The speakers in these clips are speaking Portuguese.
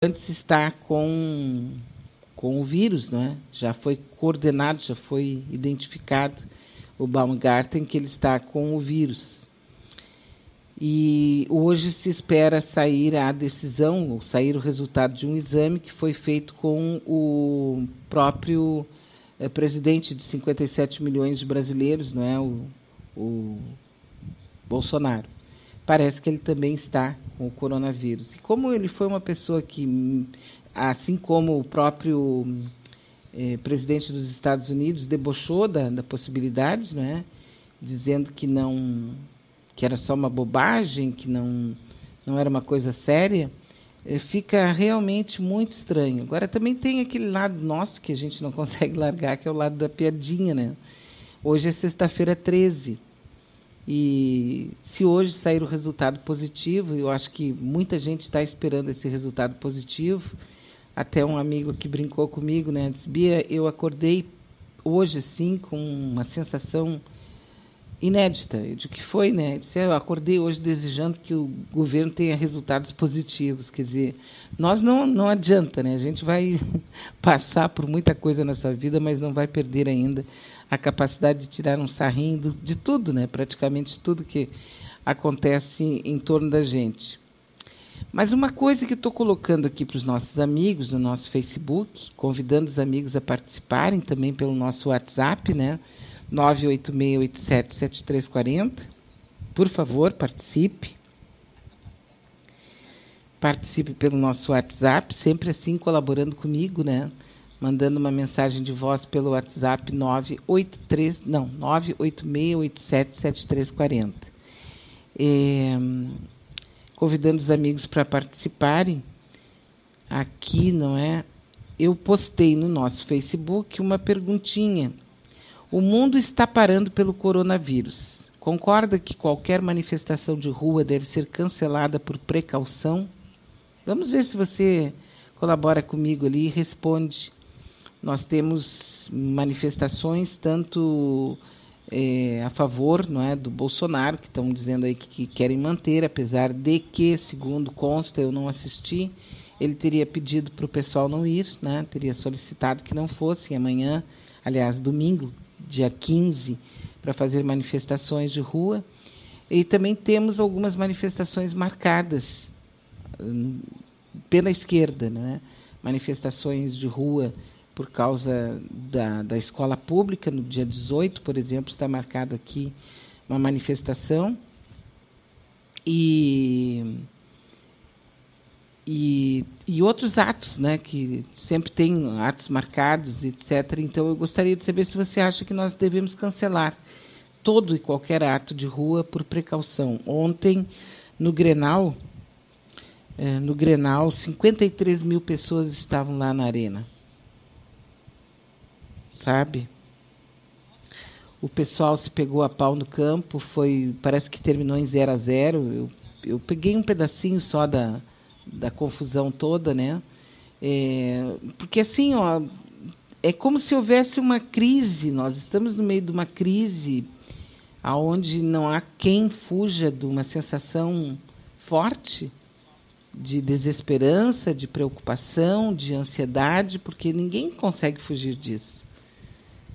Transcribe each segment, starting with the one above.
antes está com o vírus, né? Já foi coordenado, já foi identificado o Baumgarten que ele está com o vírus. E hoje se espera sair a decisão, ou sair o resultado de um exame que foi feito com o próprio presidente de 57 milhões de brasileiros, não é? O Bolsonaro. Parece que ele também está com o coronavírus. E como ele foi uma pessoa que, assim como o próprio presidente dos Estados Unidos, debochou da possibilidade, não é? Dizendo que não, que era só uma bobagem, que não era uma coisa séria, fica realmente muito estranho. Agora, também tem aquele lado nosso que a gente não consegue largar, que é o lado da piadinha, né? Hoje é sexta-feira 13. E se hoje sair o resultado positivo, eu acho que muita gente está esperando esse resultado positivo. Até um amigo que brincou comigo, né? Disse: Bia, eu acordei hoje, assim, com uma sensação inédita. Eu disse: o que foi, né? Eu disse: eu acordei hoje desejando que o governo tenha resultados positivos. Quer dizer, nós não adianta, né? A gente vai passar por muita coisa nessa vida, mas não vai perder ainda a capacidade de tirar um sarrinho de tudo, né? Praticamente tudo que acontece em torno da gente. Mas uma coisa que eu estou colocando aqui para os nossos amigos no nosso Facebook, convidando os amigos a participarem também pelo nosso WhatsApp, né? 986877340. Por favor, participe. Participe pelo nosso WhatsApp, sempre assim colaborando comigo, né? Mandando uma mensagem de voz pelo WhatsApp 986877340. Convidando os amigos para participarem. Aqui, não é? Eu postei no nosso Facebook uma perguntinha. O mundo está parando pelo coronavírus. Concorda que qualquer manifestação de rua deve ser cancelada por precaução? Vamos ver se você colabora comigo ali e responde. Nós temos manifestações tanto a favor, não é, do Bolsonaro, que estão dizendo aí que querem manter, apesar de que, segundo consta, eu não assisti, ele teria pedido para o pessoal não ir, né, teria solicitado que não fossem amanhã, aliás, domingo, dia 15, para fazer manifestações de rua. E também temos algumas manifestações marcadas pela esquerda, né, manifestações de rua por causa da escola pública. No dia 18, por exemplo, está marcado aqui uma manifestação. E outros atos, né, que sempre tem atos marcados, etc. Então, eu gostaria de saber se você acha que nós devemos cancelar todo e qualquer ato de rua por precaução. Ontem, no Grenal, 53 mil pessoas estavam lá na arena. Sabe? O pessoal se pegou a pau no campo, parece que terminou em 0-0. Eu peguei um pedacinho só da confusão toda, né? Porque assim, ó, é como se houvesse uma crise. Nós estamos no meio de uma crise onde não há quem fuja de uma sensação forte de desesperança, de preocupação, de ansiedade, porque ninguém consegue fugir disso.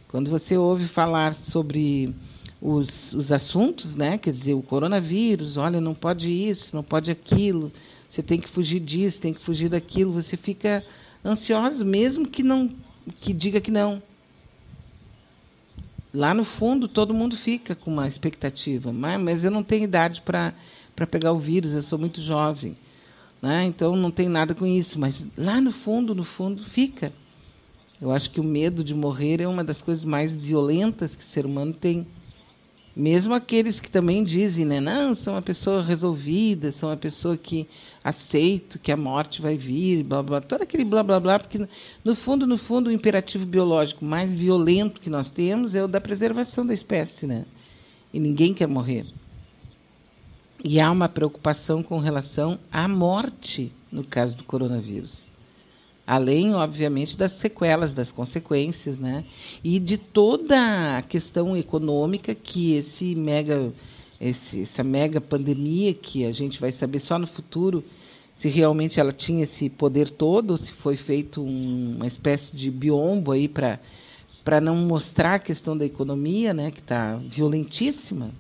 Quando você ouve falar sobre os assuntos, né? Quer dizer, o coronavírus, olha, não pode isso, não pode aquilo, você tem que fugir disso, tem que fugir daquilo, você fica ansioso, mesmo que diga que não. Lá no fundo, todo mundo fica com uma expectativa, mas eu não tenho idade para pegar o vírus, eu sou muito jovem, né? Então não tem nada com isso, mas lá no fundo fica. Eu acho que o medo de morrer é uma das coisas mais violentas que o ser humano tem. Mesmo aqueles que também dizem, né? Não, sou uma pessoa resolvida, sou uma pessoa que aceito que a morte vai vir, blá, blá, todo aquele blá, blá, blá, porque no fundo, o imperativo biológico mais violento que nós temos é o da preservação da espécie, né? E ninguém quer morrer. E há uma preocupação com relação à morte no caso do coronavírus. Além, obviamente, das sequelas, das consequências, né? E de toda a questão econômica que essa mega pandemia, que a gente vai saber só no futuro se realmente ela tinha esse poder todo, ou se foi feito uma espécie de biombo aí para não mostrar a questão da economia, né, que está violentíssima.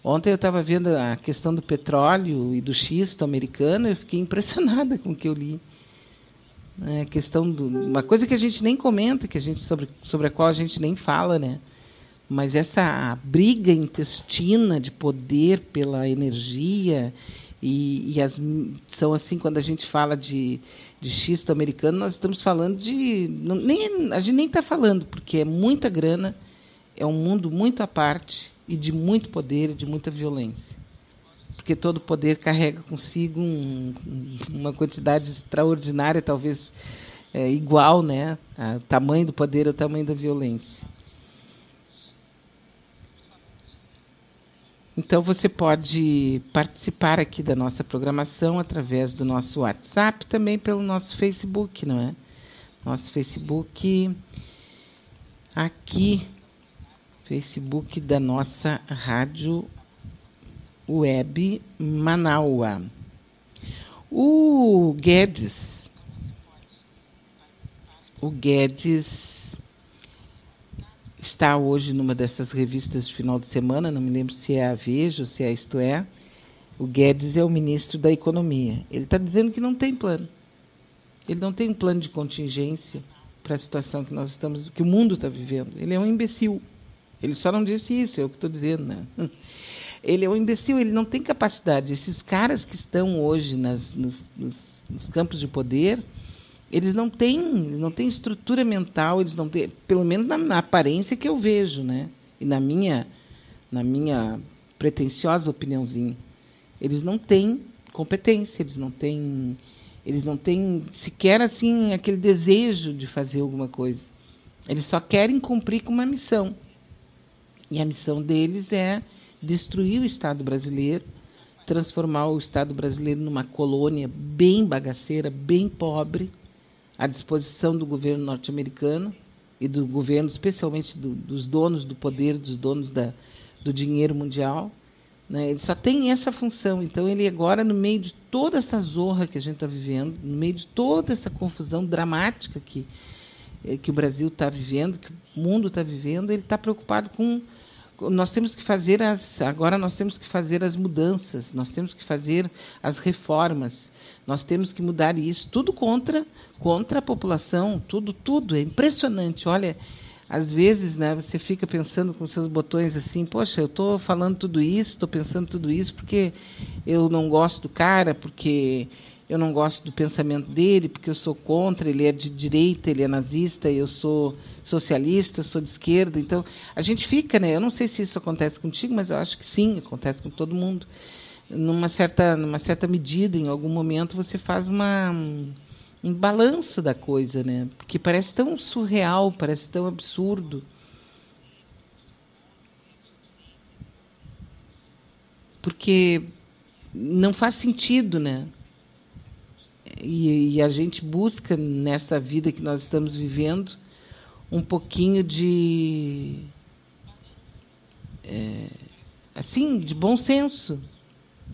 Ontem eu estava vendo a questão do petróleo e do xisto americano, eu fiquei impressionada com o que eu li. A questão uma coisa que a gente nem comenta, que a gente sobre a qual a gente nem fala, né? Mas essa briga intestina de poder pela energia são assim, quando a gente fala de xisto americano, nós estamos falando a gente nem está falando, porque é muita grana, é um mundo muito à parte e de muito poder e de muita violência. Porque todo poder carrega consigo uma quantidade extraordinária, talvez igual, né? O tamanho do poder ao tamanho da violência. Então, você pode participar aqui da nossa programação através do nosso WhatsApp, também pelo nosso Facebook, não é? Nosso Facebook aqui, Facebook da nossa Rádio Web Manaua. O Guedes está hoje numa dessas revistas de final de semana, não me lembro se é a Veja ou se é Isto É. O Guedes é o ministro da Economia. Ele está dizendo que não tem plano. Ele não tem um plano de contingência para a situação que o mundo está vivendo. Ele é um imbecil. Ele só não disse isso, é o que estou dizendo, né? Ele é um imbecil, ele não tem capacidade. Esses caras que estão hoje nos campos de poder, eles não têm estrutura mental, eles não têm, pelo menos na aparência que eu vejo, né? E na minha pretensiosa opiniãozinha, eles não têm competência, eles não têm sequer assim aquele desejo de fazer alguma coisa. Eles só querem cumprir com uma missão. E a missão deles é destruir o Estado brasileiro, transformar o Estado brasileiro numa colônia bem bagaceira, bem pobre, à disposição do governo norte-americano e do governo, especialmente dos donos do poder, dos donos do dinheiro mundial. Né? Ele só tem essa função. Então, ele agora, no meio de toda essa zorra que a gente está vivendo, no meio de toda essa confusão dramática que o Brasil está vivendo, que o mundo está vivendo, ele está preocupado com... Nós temos que fazer as mudanças, nós temos que fazer as reformas, nós temos que mudar isso, tudo contra a população, tudo, é impressionante. Olha, às vezes, né, você fica pensando com seus botões assim, poxa, eu estou falando tudo isso, estou pensando tudo isso porque eu não gosto do cara, porque eu não gosto do pensamento dele, porque eu sou contra, ele é de direita, ele é nazista, eu sou socialista, eu sou de esquerda. Então, a gente fica, né? Eu não sei se isso acontece contigo, mas eu acho que sim, acontece com todo mundo. Numa certa medida, em algum momento, você faz um balanço da coisa, né? Porque parece tão surreal, parece tão absurdo. Porque não faz sentido, né? E a gente busca, nessa vida que nós estamos vivendo, um pouquinho de bom senso,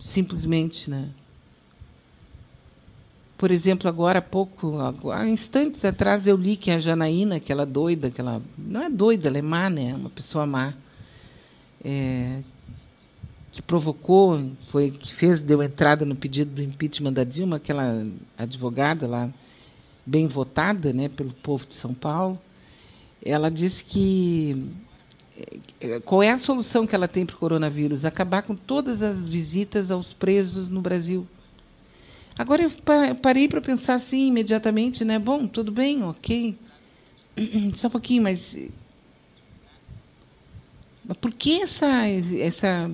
simplesmente, né? Por exemplo, há instantes atrás, eu li que a Janaína, aquela doida, não é doida, ela é má, né? Uma pessoa má, que provocou, deu entrada no pedido do impeachment da Dilma, aquela advogada lá, bem votada, né, pelo povo de São Paulo. Ela disse que qual é a solução que ela tem para o coronavírus? Acabar com todas as visitas aos presos no Brasil. Agora eu parei para pensar assim imediatamente, né? Bom, tudo bem, ok. Só um pouquinho, mas por que essa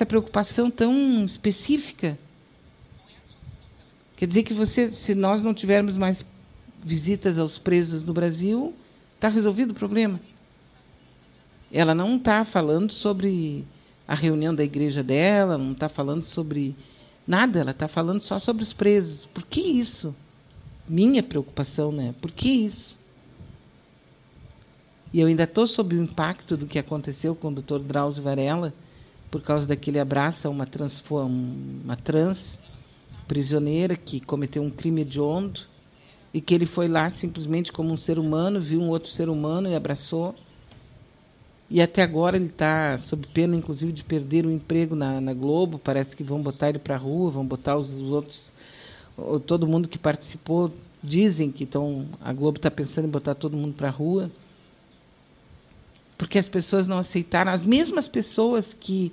preocupação tão específica? Quer dizer que se nós não tivermos mais visitas aos presos no Brasil, está resolvido o problema? Ela não está falando sobre a reunião da igreja dela, não está falando sobre nada, ela está falando só sobre os presos. Por que isso? Minha preocupação, né? Por que isso? E eu ainda estou sob o impacto do que aconteceu com o Dr. Drauzio Varella, por causa daquele abraço a uma trans, prisioneira que cometeu um crime hediondo e que ele foi lá simplesmente como um ser humano, viu um outro ser humano e abraçou. E até agora ele está sob pena, inclusive, de perder o emprego na Globo. Parece que vão botar ele para a rua, vão botar os outros... Todo mundo que participou dizem que a Globo está pensando em botar todo mundo para a rua. Porque as pessoas não aceitaram. As mesmas pessoas que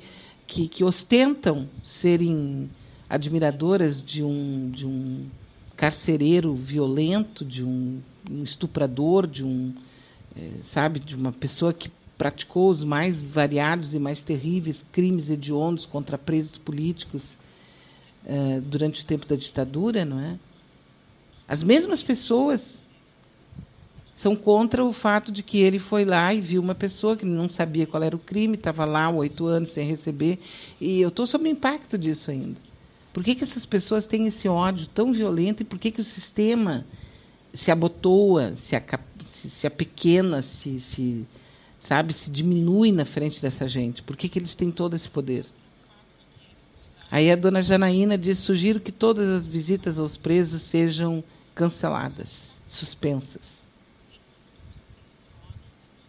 ostentam serem admiradoras de um carcereiro violento, de um estuprador, de uma pessoa que praticou os mais variados e mais terríveis crimes hediondos contra presos políticos durante o tempo da ditadura, não é? As mesmas pessoas são contra o fato de que ele foi lá e viu uma pessoa que não sabia qual era o crime, estava lá há 8 anos sem receber, e eu estou sob o impacto disso ainda. Por que essas pessoas têm esse ódio tão violento e por que o sistema se abotoa, se apequena, se diminui na frente dessa gente? Por que eles têm todo esse poder? Aí a dona Janaína diz: sugiro que todas as visitas aos presos sejam canceladas, suspensas.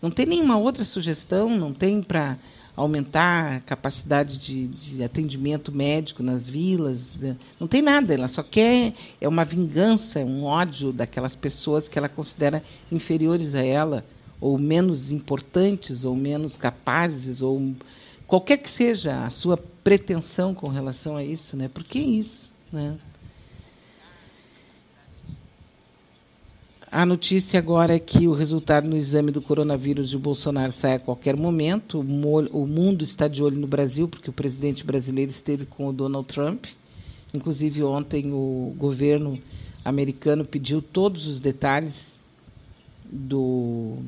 Não tem nenhuma outra sugestão? Não tem para aumentar a capacidade de atendimento médico nas vilas? Não tem nada, ela só quer uma vingança, um ódio daquelas pessoas que ela considera inferiores a ela, ou menos importantes, ou menos capazes, ou qualquer que seja a sua pretensão com relação a isso, né? Por que isso, né? A notícia agora é que o resultado no exame do coronavírus de Bolsonaro sai a qualquer momento. O mundo está de olho no Brasil, porque o presidente brasileiro esteve com o Donald Trump. Inclusive, ontem, o governo americano pediu todos os detalhes do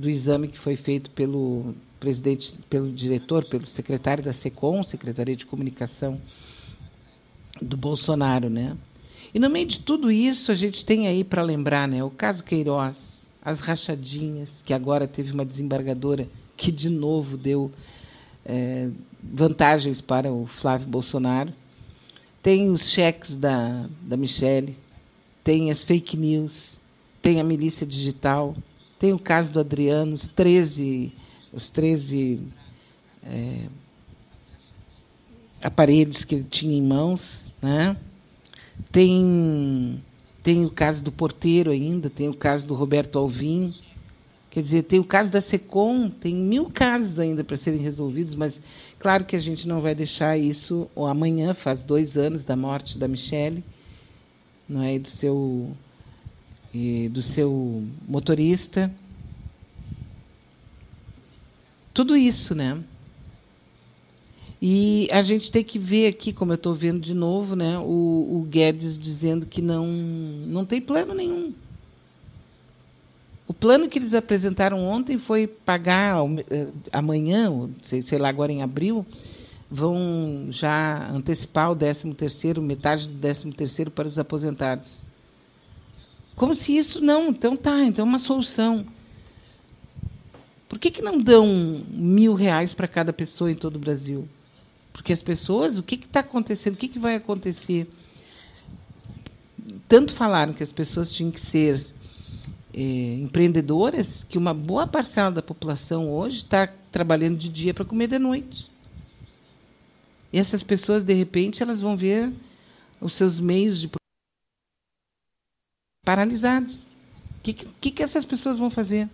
exame que foi feito pelo presidente, pelo diretor, pelo secretário da SECOM, Secretaria de Comunicação do Bolsonaro, né? E no meio de tudo isso, a gente tem aí para lembrar, né, o caso Queiroz, as rachadinhas, que agora teve uma desembargadora que de novo deu vantagens para o Flávio Bolsonaro. Tem os cheques da Michelle, tem as fake news, tem a milícia digital, tem o caso do Adriano, os 13 aparelhos que ele tinha em mãos, né? Tem o caso do porteiro ainda, tem o caso do Roberto Alvim, quer dizer, tem o caso da SECOM, tem 1000 casos ainda para serem resolvidos, mas claro que a gente não vai deixar isso. Amanhã faz 2 anos da morte da Michelle, não é, do seu motorista. Tudo isso, né? E a gente tem que ver aqui, como eu estou vendo de novo, né, o Guedes dizendo que não tem plano nenhum. O plano que eles apresentaram ontem foi pagar amanhã, sei lá, agora em abril, vão já antecipar o 13º, metade do 13º para os aposentados. Como se isso não... Então é uma solução. Por que não dão R$1.000 para cada pessoa em todo o Brasil? Porque as pessoas, o que está acontecendo? O que vai acontecer? Tanto falaram que as pessoas tinham que ser empreendedoras, que uma boa parcela da população hoje está trabalhando de dia para comer de noite. E essas pessoas, de repente, elas vão ver os seus meios de paralisados. O que essas pessoas vão fazer?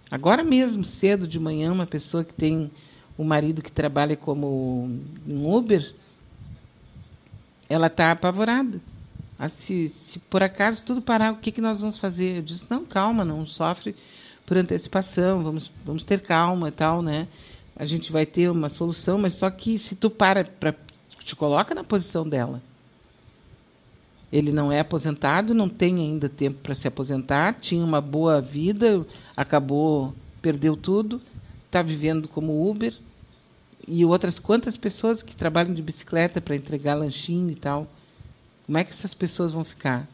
Agora mesmo, cedo de manhã, uma pessoa que tem um marido que trabalha como um Uber, ela está apavorada. Se por acaso tudo parar, o que nós vamos fazer? Eu disse: não, calma, não sofre por antecipação, vamos ter calma e tal, né? A gente vai ter uma solução, mas só que se tu te coloca na posição dela. Ele não é aposentado, não tem ainda tempo para se aposentar, tinha uma boa vida, perdeu tudo, está vivendo como Uber, e outras quantas pessoas que trabalham de bicicleta para entregar lanchinho e tal. Como é que essas pessoas vão ficar?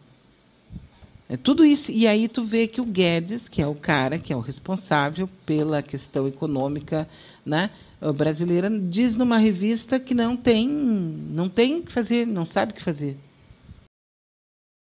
É tudo isso. E aí tu vê que o Guedes, que é o cara, que é o responsável pela questão econômica, né, brasileira diz numa revista que não tem o que fazer, não sabe o que fazer.